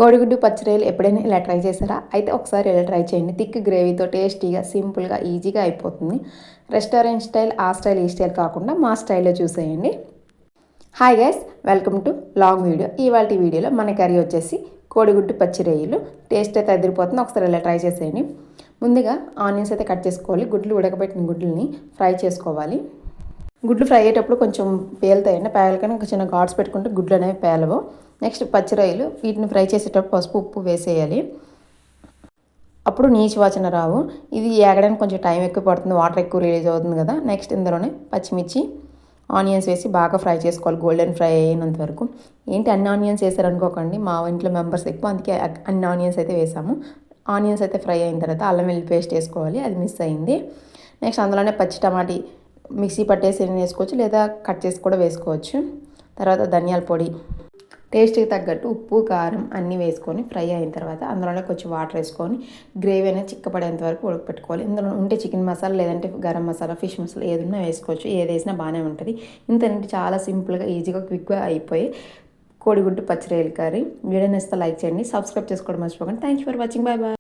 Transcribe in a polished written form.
కోడిగుడ్డు పచ్చిరొయ్యలు ఎప్పుడైనా ఇలా ట్రై చేశారా? అయితే ఒకసారి ఇలా ట్రై చేయండి. థిక్ గ్రేవీతో టేస్టీగా, సింపుల్గా, ఈజీగా అయిపోతుంది. రెస్టారెంట్ స్టైల్, ఆ స్టైల్, ఈ స్టైల్ కాకుండా మా స్టైల్లో చూసేయండి. Hi guys, welcome to long video. ఇవాళ వీడియోలో మన కర్రీ వచ్చేసి కోడిగుడ్డు పచ్చిరొయ్యలు. టేస్ట్ అయితే అదిరిపోతుంది. ఒకసారి ఇలా ట్రై చేసేయండి. ముందుగా ఆనియన్స్ అయితే కట్ చేసుకోవాలి. గుడ్లు ఉడకబెట్టిన గుడ్లని ఫ్రై చేసుకోవాలి. గుడ్లు ఫ్రై అయ్యేటప్పుడు కొంచెం పేలుతాయండి. పేలకనే ఒక చిన్న ఘాట్స్ పెట్టుకుంటే గుడ్లు అనేవి పేలవు. నెక్స్ట్ పచ్చిరొయ్యలు, వీటిని ఫ్రై చేసేటప్పుడు పసుపు, ఉప్పు వేసేయాలి. అప్పుడు నీచు వాసన రావు. ఇది ఏగడానికి కొంచెం టైం ఎక్కువ పడుతుంది, వాటర్ ఎక్కువ రిలీజ్ అవుతుంది కదా. నెక్స్ట్ ఇందులోనే పచ్చిమిర్చి, ఆనియన్స్ వేసి బాగా ఫ్రై చేసుకోవాలి, గోల్డెన్ ఫ్రై అయినంత వరకు. ఏంటి అన్ని ఆనియన్స్ వేసారనుకోకండి, మా ఇంట్లో మెంబర్స్ ఎక్కువ, అందుకే అన్ని ఆనియన్స్ అయితే వేసాము. ఆనియన్స్ అయితే ఫ్రై అయిన తర్వాత అల్లం వెల్లుల్లి పేస్ట్ వేసుకోవాలి, అది మిస్ అయింది. నెక్స్ట్ అందులోనే పచ్చి టమాటీ మిక్సీ పట్టేసి వేసుకోవచ్చు, లేదా కట్ చేసి కూడా వేసుకోవచ్చు. తర్వాత ధనియాల పొడి, టేస్ట్కి తగ్గట్టు ఉప్పు, కారం అన్నీ వేసుకొని ఫ్రై అయిన తర్వాత అందులోనే కొంచెం వాటర్ వేసుకొని గ్రేవీ అనేది చిక్కపడేంత వరకు ఉడకపెట్టుకోవాలి. ఇందులో ఉంటే చికెన్ మసాలా, లేదంటే గరం మసాలా, ఫిష్ మసాలా ఏదైనా వేసుకోవచ్చు. ఏది వేసినా బాగానే ఉంటుంది. ఇంతేనంటే చాలా సింపుల్గా, ఈజీగా, క్విక్గా అయిపోయి కోడిగుడ్డు పచ్చిరొయ్యల కర్రీ. వీడియో నచ్చితే లైక్ చేయండి, సబ్స్క్రైబ్ చేసుకోవడం మర్చిపోకండి. Thank you for watching. Bye bye.